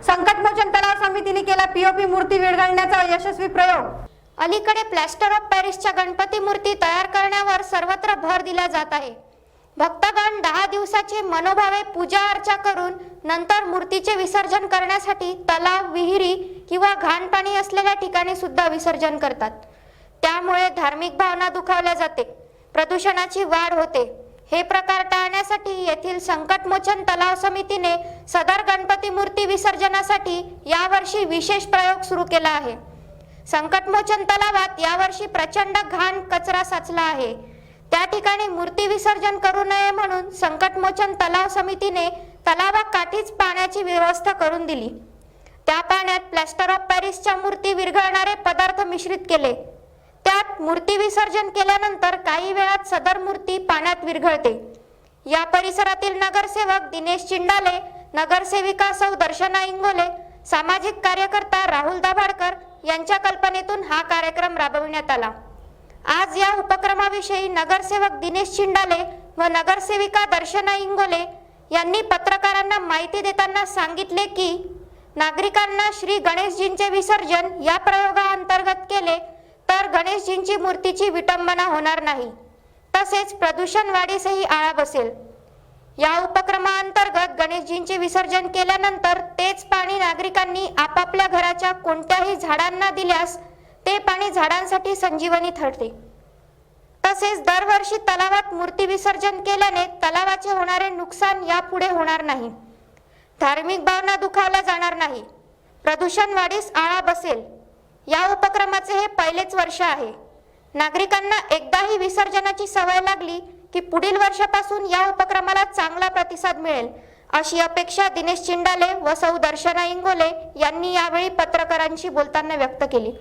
संकटमोचन तलाव समितीने केला पीओपी मूर्ती विरघळण्याचा यशस्वी प्रयोग। अलीकडे प्लॅस्टर ऑफ पॅरिसच्या गणपती मूर्ती तयार करण्यावर सर्वत्र भर दिला जात आहे। भक्तगण 10 दिवसाची मनोभावे पूजा अर्चा करून नंतर मूर्तीचे विसर्जन करण्यासाठी तलाव, विहिरी किंवा घाण पाणी असलेल्या ठिकाणी सुद्धा विसर्जन करतात। त्यामुळे धार्मिक भावना दुखावल्या जाते, प्रदूषणाची वाढ होते। हे प्रकार टाळण्यासाठी येथील संकटमोचन तलाव समितीने सदर गणपती मूर्ती विसर्जनासाठी यावर्षी विशेष प्रयोग सुरू केला आहे। संकटमोचन तलावात यावर्षी प्रचंड घाण कचरा साचला आहे। त्या ठिकाणी मूर्ती विसर्जन करू नये म्हणून संकटमोचन तलाव समितीने तलावाकाठीच पाण्याची व्यवस्था करून दिली। त्या पाण्यात प्लॅस्टर ऑफ पॅरिसच्या मूर्ती विरघळणारे पदार्थ मिश्रित केले। त्यात मूर्ती विसर्जन केल्यानंतर काही वेळात सदर मूर्ती पाण्यात विरघळते। या परिसरातील नगरसेवक दिनेश चिंडाले, नगरसेविका सौ दर्शना इंगोले, सामाजिक कार्यकर्ता राहुल दाभाडकर यांच्या कल्पनेतून हा कार्यक्रम राबविण्यात आला। आज या उपक्रमाविषयी नगरसेवक दिनेश चिंडाले व नगरसेविका दर्शना इंगोले यांनी पत्रकारांना माहिती देताना सांगितले की नागरिकांना श्री गणेशजींचे विसर्जन या प्रयोगाअंतर्गत केले तर गणेशजींची मूर्तीची विटंबना होणार नाही, तसेच प्रदूषण वाढीसही आळा बसेल। या उपक्रमाअंतर्गत गणेशजींचे विसर्जन केल्यानंतर तेच पाणी नागरिकांनी आपापल्या घराच्या कोणत्याही झाडांना दिल्यास ते पाणी झाडांसाठी संजीवनी ठरते। तसेच दरवर्षी तलावात मूर्ती विसर्जन केल्याने तलावाचे होणारे नुकसान यापुढे होणार नाही, धार्मिक भावना दुखावल्या जाणार नाही, प्रदूषण वाढीस आळा बसेल। या उपक्रमाचे हे पहिलेच वर्ष आहे। नागरिकांना एकदाही विसर्जनाची सवय लागली की पुढील वर्षापासून या उपक्रमाला चांगला प्रतिसाद मिळेल, अशी अपेक्षा दिनेश चिंडाले व सौ दर्शना इंगोले यांनी यावेळी पत्रकारांशी बोलताना व्यक्त केली।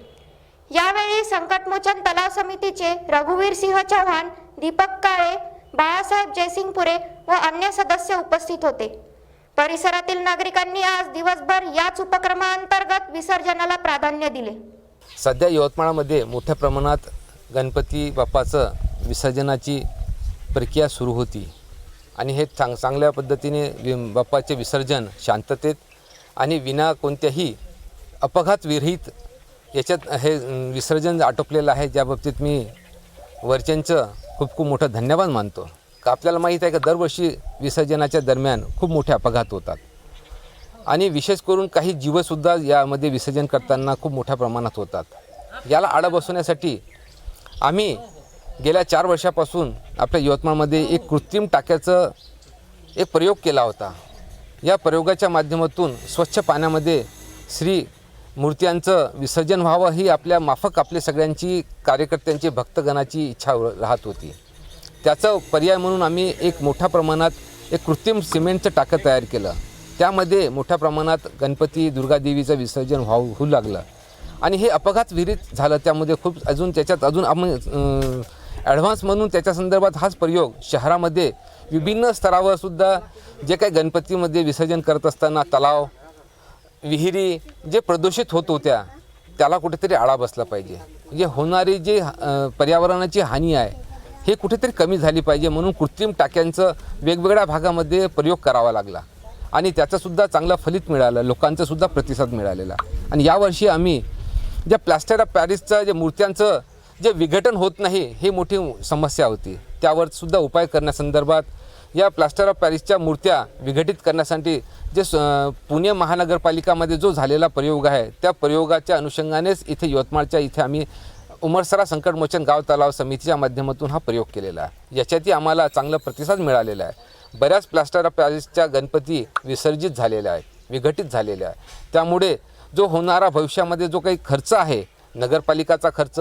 यावेळी संकटमोचन तलाव समितीचे रघुवीर सिंह चौहान, दीपक काळे, बाळासाहेब जयसिंगपुरे व अन्य सदस्य उपस्थित होते। परिसरातील नागरिकांनी आज दिवसभर याच उपक्रमाअंतर्गत विसर्जनाला प्राधान्य दिले। सध्या यवतमाळमध्ये मोठ्या प्रमाणात गणपती बाप्पाचं विसर्जनाची प्रक्रिया सुरू होती आणि हे चांगल्या पद्धतीने बाप्पाचे विसर्जन शांततेत आणि विना कोणत्याही अपघात विरहित याच्यात हे विसर्जन आटोपलेलं आहे, ज्या बाबतीत मी वरच्यांचं खूप मोठं धन्यवाद मानतो। का आपल्याला माहीत आहे का दरवर्षी विसर्जनाच्या दरम्यान खूप मोठे अपघात होतात आणि विशेष करून काही जीवसुद्धा यामध्ये विसर्जन करताना खूप मोठ्या प्रमाणात होतात। याला आळा बसवण्यासाठी आम्ही गेल्या 4 वर्षापासून आपल्या यवतमाळमध्ये एक कृत्रिम टाक्याचा एक प्रयोग केला होता। या प्रयोगाच्या माध्यमातून स्वच्छ पाण्यामध्ये श्री मूर्त्यांचं विसर्जन व्हावं ही आपल्या माफक आपले सगळ्यांची कार्यकर्त्यांची भक्तगणाची इच्छा राहत होती। त्याचा पर्याय म्हणून आम्ही एक मोठ्या प्रमाणात एक कृत्रिम सिमेंटचं टाकं तयार केलं। त्यामध्ये मोठ्या प्रमाणात गणपती दुर्गादेवीचं विसर्जन होऊ लागलं आणि हे अपघात विरहित झालं। त्यामध्ये खूप त्याच्यात आम्ही ॲडव्हान्स म्हणून त्याच्या संदर्भात हाच प्रयोग शहरामध्ये विभिन्न स्तरावर सुद्धा जे काही गणपतीमध्ये विसर्जन करत असताना तलाव, विहिरी जे प्रदूषित होत होत्या त्याला कुठेतरी आळा बसला पाहिजे। जे होणारी जे पर्यावरणाची हानी आहे हे कुठेतरी कमी झाली पाहिजे म्हणून कृत्रिम टाक्यांचं वेगवेगळ्या भागामध्ये प्रयोग करावा लागला आणि त्याचंसुद्धा चांगलं फलित मिळालं, लोकांचासुद्धा प्रतिसाद मिळालेला। आणि यावर्षी आम्ही ज्या प्लॅस्टर ऑफ पॅरिसचं जे मूर्त्यांचं जे विघटन होत नाही हे मोठी समस्या होती, त्यावर सुद्धा उपाय करण्यासंदर्भात या प्लॅस्टर ऑफ पॅरिसच्या मूर्त्या विघटित करण्यासाठी जे पुणे महानगरपालिकामध्ये जो झालेला प्रयोग आहे त्या प्रयोगाच्या अनुषंगानेच इथे यवतमाळच्या इथे आम्ही उमरसरा संकटमोचन गाव तलाव समितीच्या माध्यमातून हा प्रयोग केलेला आहे। याच्यातही आम्हाला चांगला प्रतिसाद मिळालेला आहे। बऱ्याच प्लॅस्टर ऑफ पॅरिसच्या गणपती विसर्जित झालेल्या आहेत, विघटित झालेल्या आहे। त्यामुळे जो होणारा भविष्यामध्ये जो काही खर्च आहे, नगरपालिकाचा खर्च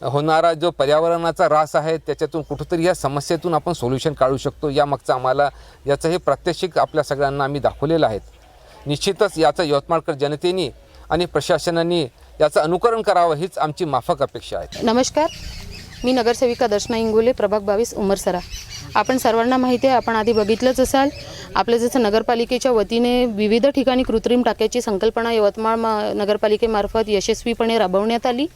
होणारा जो पर्यावरणाचा ऱ्हास आहे, त्याच्यातून कुठेतरी या समस्येतून आपण सोल्युशन काढू शकतो। यामागचं आम्हाला याचं हे प्रात्यक्षिक आपल्या सगळ्यांना आम्ही दाखवलेलं आहे। निश्चितच याचं यवतमाळकर जनतेने आणि प्रशासनाने याचं अनुकरण करावं हीच आमची माफक अपेक्षा आहे। नमस्कार, मी नगरसेविका दर्शना इंगोले, प्रभाग 22 उमरसरा। आपण सर्वांना माहिती आहे, आपण आधी बघितलंच असाल, आपलं जसं नगरपालिकेच्या वतीने विविध ठिकाणी कृत्रिम टाक्याची संकल्पना यवतमाळ नगरपालिकेमार्फत यशस्वीपणे राबवण्यात आली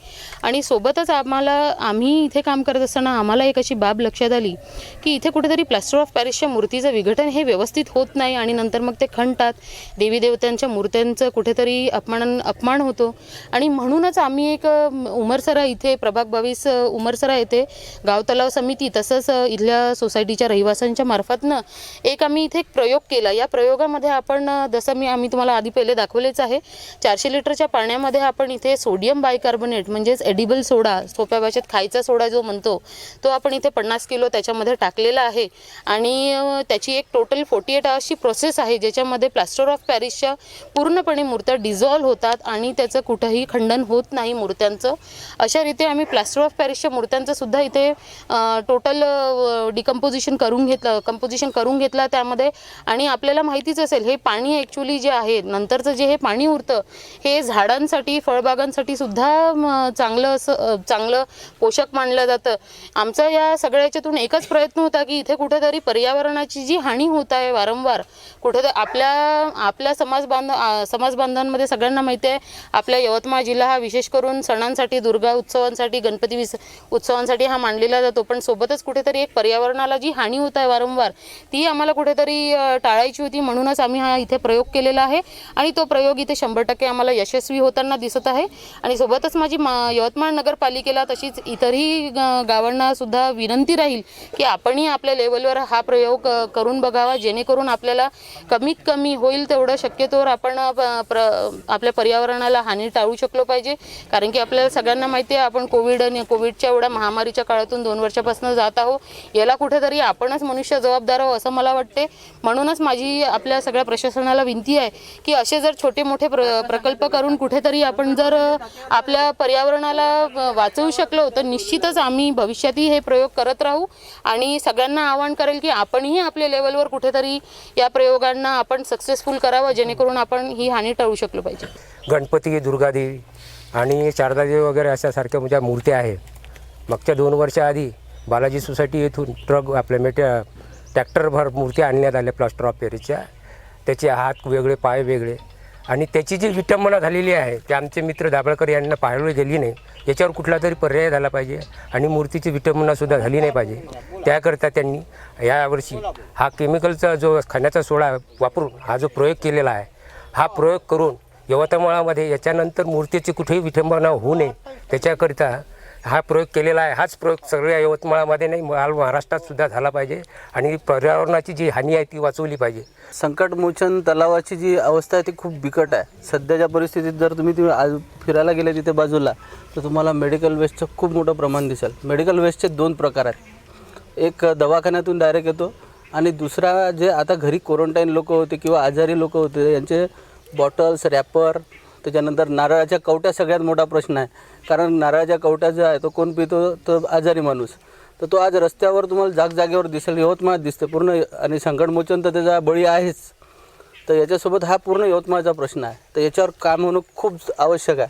आणि सोबतच आम्ही इथे काम करत असताना आम्हाला एक अशी बाब लक्षात आली की इथे कुठेतरी प्लॅस्टर ऑफ पॅरिसच्या मूर्तीचं विघटन हे व्यवस्थित होत नाही आणि नंतर मग ते खणतात, देवी देवतांच्या मूर्त्यांचं कुठेतरी अपमान होतो आणि म्हणूनच आम्ही एक उमरसरा इथे प्रभाग 22 उमरसरा येथे गाव तलाव समिती तसंच इथल्या सोसायटीच्या रहिवाशांच्या मार्फतनं आम्ही इथे एक प्रयोग केला. या प्रयोगामध्ये आपण जसं आम्ही तुम्हाला आधी पहिले दाखवलेच आहे, 400 लिटरच्या पाण्यामध्ये आपण इथे सोडियम बायकार्बोनेट म्हणजेच एडिबल सोडा, सोप्या भाषेत खायचा सोडा जो म्हणतो तो आपण इथे 50 किलो त्याच्यामध्ये टाकलेला आहे आणि त्याची एक टोटल 48 आवर्सची प्रोसेस आहे ज्याच्यामध्ये प्लॅस्टर ऑफ पॅरिसच्या पूर्णपणे मूर्त्या डिझॉल्व्ह होतात आणि त्याचं कुठंही खंडन होत नाही मूर्त्यांचं. अशा रीते आम्ही प्लॅस्टर ऑफ पॅरिसच्या मूर्त्यांचं सुद्धा इथे टोटल कंपोजिशन करून घेतला त्यामध्ये. आणि आपल्याला माहितीच असेल हे पाणी ॲक्च्युली जे आहे नंतरचं जे हे पाणी उरतं हे झाडांसाठी फळबागांसाठी सुद्धा चांगलं पोषक मानलं जातं. आमचा या सगळ्याच्यातून एकच प्रयत्न होता की इथे कुठेतरी पर्यावरणाची जी हानी होत आहे वारंवार कुठेतरी आपल्या समाजबांधवांमध्ये सगळ्यांना माहिती आहे, आपल्या यवतमाळ जिल्हा हा विशेष करून सणांसाठी, दुर्गा उत्सवांसाठी, गणपती उत्सवांसाठी हा मानलेला जातो, पण सोबतच कुठेतरी एक पर्यावरणाला जी हानी होत आहे वारंवार ती आम्हाला कुठेतरी टाळायची होती. म्हणूनच आम्ही हा इथे प्रयोग केलेला आहे आणि तो प्रयोग इथे 100% आम्हाला यशस्वी होताना दिसत आहे. आणि सोबतच माझी यवतमाळ नगरपालिकेला तशीच इतरही गावांना सुद्धा विनंती राहील की आपणही आपल्या लेवलवर हा प्रयोग करून बघावा, जेणेकरून आपल्याला कमीत कमी होईल तेवढं शक्यतोवर आपण आपल्या पर्यावरणाला हानी टाळू शकलो पाहिजे. कारण की आपल्याला सगळ्यांना माहिती आहे आपण कोविडच्या एवढ्या महामारीच्या काळातून 2 वर्षापासून जात आहोत. याला कुठेतरी आपणच मनुष्य जबाबदार आहोत असं मला वाटते. म्हणूनच माझी आपल्या सगळ्या प्रशासनाला विनंती आहे की असे जर छोटे मोठे प्रकल्प करून कुठेतरी आपण जर आपल्या पर्यावरणाला वाचवू शकलो तर निश्चितच आम्ही भविष्यातही हे प्रयोग करत राहू आणि सगळ्यांना आवाहन करेल की आपणही आपल्या लेवलवर कुठेतरी या प्रयोगांना आपण सक्सेसफुल करावं जेणेकरून आपण ही हानी टाळू शकलो पाहिजे. गणपती, दुर्गादेवी आणि शारदादेवी वगैरे अशासारख्या ज्या मूर्त्या आहेत, मागच्या 2 वर्षाआधी बालाजी सोसायटी येथून ट्रॅक्टरभर मूर्त्या आणण्यात आल्या प्लास्टर ऑफ पॅरिसच्या. त्याचे हात वेगळे, पाय वेगळे आणि त्याची जी विटंबना झालेली आहे ते आमचे मित्र दाभळकर यांना पाहायला गेली नाही. याच्यावर कुठला तरी पर्याय झाला पाहिजे आणि मूर्तीची विटंबनासुद्धा झाली नाही पाहिजे. त्याकरता त्यांनी यावर्षी हा केमिकलचा जो खाण्याचा सोडा वापरून हा जो प्रयोग केलेला आहे, हा प्रयोग करून यवतमाळमध्ये याच्यानंतर मूर्तीची कुठेही विटंबना होऊ नये त्याच्याकरिता हा प्रयोग केलेला आहे. हाच प्रयोग सगळ्या यवतमाळमध्ये नाही महाराष्ट्रात सुद्धा झाला पाहिजे आणि पर्यावरणाची जी हानी आहे ती वाचवली पाहिजे. संकटमोचन तलावाची जी अवस्था आहे ती खूप बिकट आहे. सध्याच्या परिस्थितीत जर तुम्ही आज फिरायला गेले तिथे बाजूला तर तुम्हाला मेडिकल वेस्टचं खूप मोठं प्रमाण दिसेल. मेडिकल वेस्टचे 2 प्रकार आहेत. एक दवाखान्यातून डायरेक्ट येतो आणि दुसरा जे आता घरी क्वारंटाईन लोक होते किंवा आजारी लोक होते यांचे बॉटल्स, रॅपर, त्याच्यानंतर नारळाच्या कवट्या सगळ्यात मोठा प्रश्न आहे. कारण नारळाच्या कवट्या जो आहे तो कोण पितो, तो आजारी माणूस. तर तो आज रस्त्यावर तुम्हाला जागेवर दिसेल, यवतमाळात दिसते पूर्ण. आणि संकटमोचन तर त्याचा बळी आहेच. तर याच्यासोबत हा पूर्ण यवतमाळचा प्रश्न आहे. तर याच्यावर काम होणं खूप आवश्यक आहे.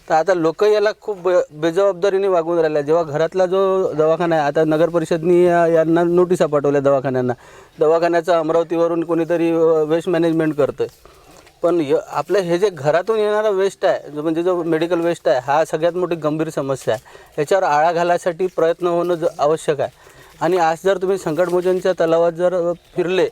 तर आता लोक याला खूप बेजबाबदारीने वागून राहिल्या. जेव्हा घरातला जो दवाखाना आहे, आता नगर परिषदनी यांना नोटिसा पाठवल्या दवाखान्यांना. दवाखान्याचा अमरावतीवरून कोणीतरी वेस्ट मॅनेजमेंट करतं आहे. पण आपलं हे जे घरातून येणारा वेस्ट आहे म्हणजे जो मेडिकल वेस्ट आहे हा सगळ्यात मोठी गंभीर समस्या आहे. याच्यावर आळा घालायसाठी प्रयत्न होणं आवश्यक आहे. आणि आज जर तुम्ही संकटमोचनच्या तलावात जर फिरले